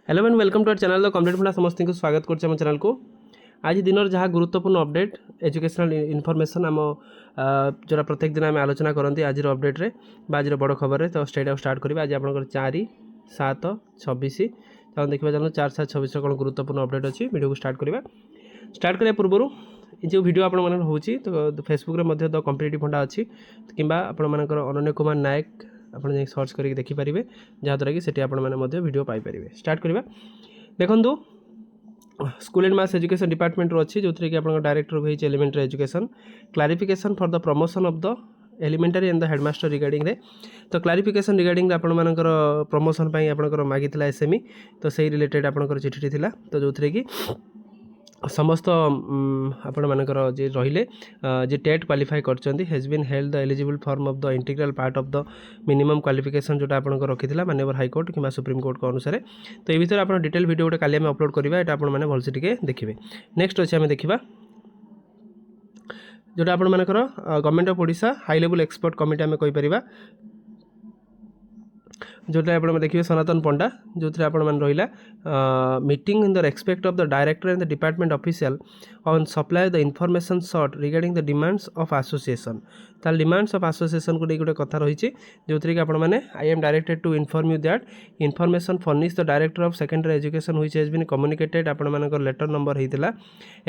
Hello and welcome to our channel the complete funda समस्त को स्वागत करछे हम चैनल को। आज दिन जहाँ गुरुत्वपूर्ण अपडेट एजुकेशनल इनफॉरमेशन आम जोरा प्रत्येक दिन आम आलोचना करती आज अपडेट रे आज बड़ खबर है। तो स्टेट स्टार्ट करा आज आप 4/7/26 तो देखा चलो 4/7/26 कौन गुरुत्वपूर्ण अपडेट अच्छी वीडियो को स्टार्ट करा पूर्व जो वीडियो आपण मन हो तो फेसबुक रे द कॉम्पिटिटिव फंडा अच्छी कि आपर अनन्य कुमार नायक आप सर्च करके देखिपारे जहाँद्वारा कि सेठी आपण मैंने वीडियो पाइपर। स्टार्ट करवा देखूँ school and mass education department रो अच्छी जो थी कि आप डायरेक्टर होई elementary education clarification for the promotion of the elementary and the headmaster regarding रे। तो क्लारिफिकेशन रिगार्डिंग आपण मानकर प्रमोशन पाई आपनकर मागितला एसएमई तो सही रिलेटेड आपनकर चिठी थिला तो जो थी कि समस्त आपण मानकर जे रहिले जे टेट क्वालिफाई करचंती has been held the eligible form of the integral part of the minimum qualification जोटा आपण रखिथिला माननीय हाईकोर्ट कि सुप्रीम कोर्ट को अनुसार। तो ये भीतर आपण डिटेल वीडियो गोटे काली अपलोड करवा एटा आपण माने भलसे टिके देखिबे। नेक्स्ट अछि आमे देखिबा जोटा आपण मानकर government of Odisha high level expert committee आमे कहि परिबा जोटा आप देखिए सनातन पंडा जो थी आप रहा meeting in the respect of the director and the department official on supply the information sought regarding the demands of association ताल डिमांड्स ऑफ एसोसिएशन को गोटे कथा रही जो थी कि आपने I am directed to inform you that information furnish the director of secondary education which has been communicated आपण लेटर नंबर होता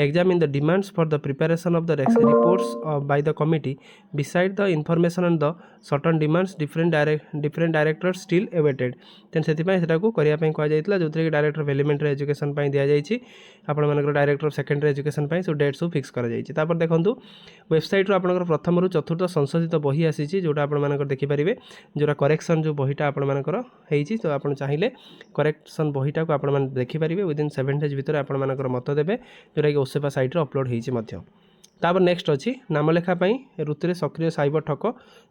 examine the demands for the preparation of the reports by the committee beside the information on the certain demands different director still awaited तेन से करने कहुला जो कि director of elementary education दि जाइए आपण director of secondary education so date सब फिक्स कर देखूँ वेबसाइट आप प्रथम रु चतुर्थ संशोधित बही आसी जोटा आप देखिपारे जोटा करेक्शन जो बहीटा आपर तो आप चाहिए करेक्शन बहीटा को आप देखिपारे विदिन 7 डेज भितर आपर मत देवे जोटा कि ओसेपा साइट अपलोड होती। तापर नेक्स्ट अच्छी नामलेखा ऋतु सक्रिय साइबर ठक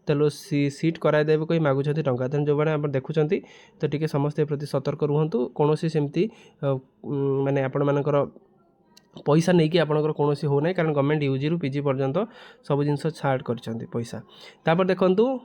तेलो सीट कराइदेवे कोई मागुं टंका तेणु जो मैंने आप देखुं तो टी समस्ते प्रति सतर्क रुहतु कौन सेमती माने आपण मानकर पैसा नहीं कि आपंकर कौन हो ना कारण गवर्नमेंट यूजी रु पीजी पर्यंत सब जिन छाड़ कर पैसा। तापर देखूँ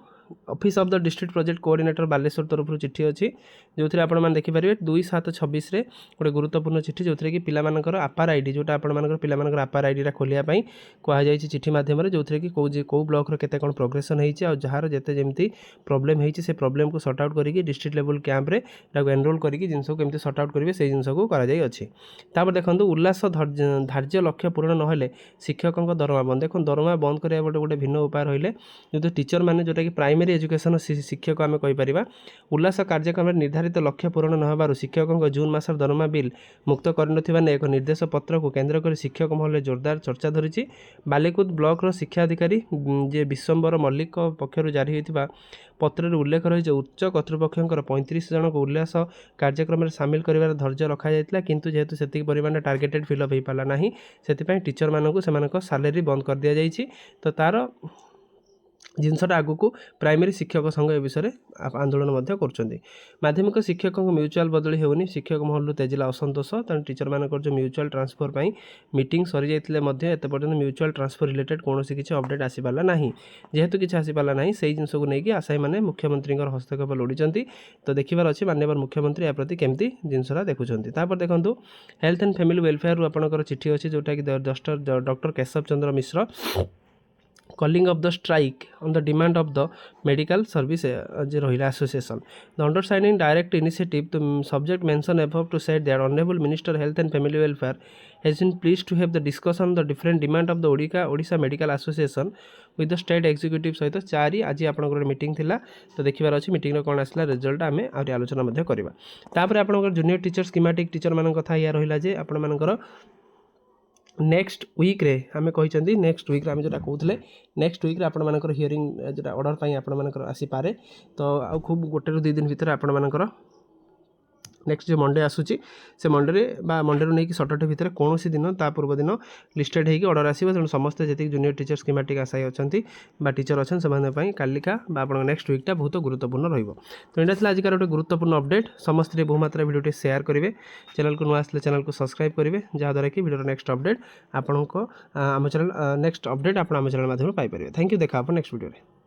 office of the district project coordinator Baleshwar तरफ चिठी अच्छी जो थी आप देखिपारे 2/7/26 गोटे गुरुत्वपूर्ण चिठी जो थी कि पिलामानकर आपार आईडी जोटा आप पिलामानकर आपार आईडी खोलियापाई कहुई चिठी मध्यम जो थी कि कौ ब्लॉक केते कौन प्रोग्रेसन होती और जार जिते जमी प्रोब्लेम होती से प्रोब्लेम को सर्ट आउट करके डिस्ट्रिक्ट लेवल कैंप्रे एनरोल करके जिन को केमती सर्ट आउट करेंगे से जिन को कर देखो उल्लास धार्य लक्ष्य पूरण ना शिक्षकों दरमा बंद देखो दरमा बंद करने गोटे भिन्न उपाय रही जो टीचर मैंने जोटा कि प्राइमरी एजुकेशन शिक्षक आम कहीपर उल्लास कार्यक्रम निर्धारित लक्ष्य पूरण न शिक्षकों जून मासर दरमा बिल मुक्त कर एक निर्देश पत्र को केन्द्र कर शिक्षक महल जोरदार चर्चा धरी बालिकुद ब्लॉक शिक्षाधिकारी जे विश्वम्बर मल्लिक पक्षर जारी होता पत्र उल्लेख रही उच्च कर्तृपक्षर 35 जन को उल्लास कार्यक्रम सामिल कर धैर्य रखा जाता किंतु जेहेतु से परिमाण टार्गेटेड फिलअप हो पारा ना से टीचर मानक सालेरी बंद कर दि जाइए। तो तार जिनसटा आगु को प्राइमरी शिक्षक संघ ए विषय आंदोलन माध्यमिक शिक्षकों म्यूचुआल बदली होनी शिक्षक महल तेजिला असंतोष तेणु टीचर मानक जो म्यूचुआल ट्रांसफर पर मीटिंग सरी जाते एत पर्यटन म्यूचुआल ट्रांसफर रिलेटेड कौन किसी अपडेट आसीपारा ना जेहेतु किसी आसीपारा ना से जिन को लेकिन आशायी मैंने मुख्यमंत्री हस्तक्षेप लोड़ी तो देखिबार अच्छे माननीय मुख्यमंत्री या प्रति केमती जिनसा देखुंत। देखो हेल्थ एंड फैमिली वेलफेयर आपंकर चिठी अच्छी जोटा कि doctor Keshav Chandra Mishra calling of the strike on the demand of the medical service जे रही association the undersigning direct initiative the subject mentioned above to said that honorable minister health and family welfare has been pleased to have the discussion on the different demand of the Odisha medical association with the state executive सहित 4 आज आपनकर meeting थिला तो देखिबार अछि meeting रो कोन आसला result आमे आउरी आलोचना मध्ये करबा। तापर आपनकर जूनियर टीचर स्कीमेटिक टीचर मान कथा या रहिला जे आपन मानकर नेक्स्ट वीक रे आमे कहिचंदी नेक्स्ट वीक रे आमे जोटा कहउथले नेक्स्ट वीक रे आपण मानकर हियरिंग जोटा ऑर्डर पई आपण मानकर आसी पारे तो आ खूब गोटे रु 2 दिन भीतर आपण मानकर नेक्स्ट जो मंडे आसूची से मंडे मंडे रू नहीं सटरडे भितर कौन दिन ता पूर्व दिन लिस्टेड होगी ऑर्डर आसो तेणु समस्त जी जूनियर टीचर स्कीमेटिक आशायी अच्छा टीचर अच्छा से कालिका आप नेक्स्ट वीकटा बहुत गुरुत्वपूर्ण रही। तो यहाँ आज गोटे गुरुत्वपूर्ण अपडेट समस्त बहुमात्रा भिडियो शेयर करेंगे चैनल को नुआ आसले चैनल को सब्सक्राइब करेंगे जहाँद्वारा कि भिडियो नेक्स्ट अपडेट आपण आम चैनल नेक्स्ट अपडेट आप चैनल माध्यम पाइपर। थैंक यू देखा आप नेक्स्ट वीडियो।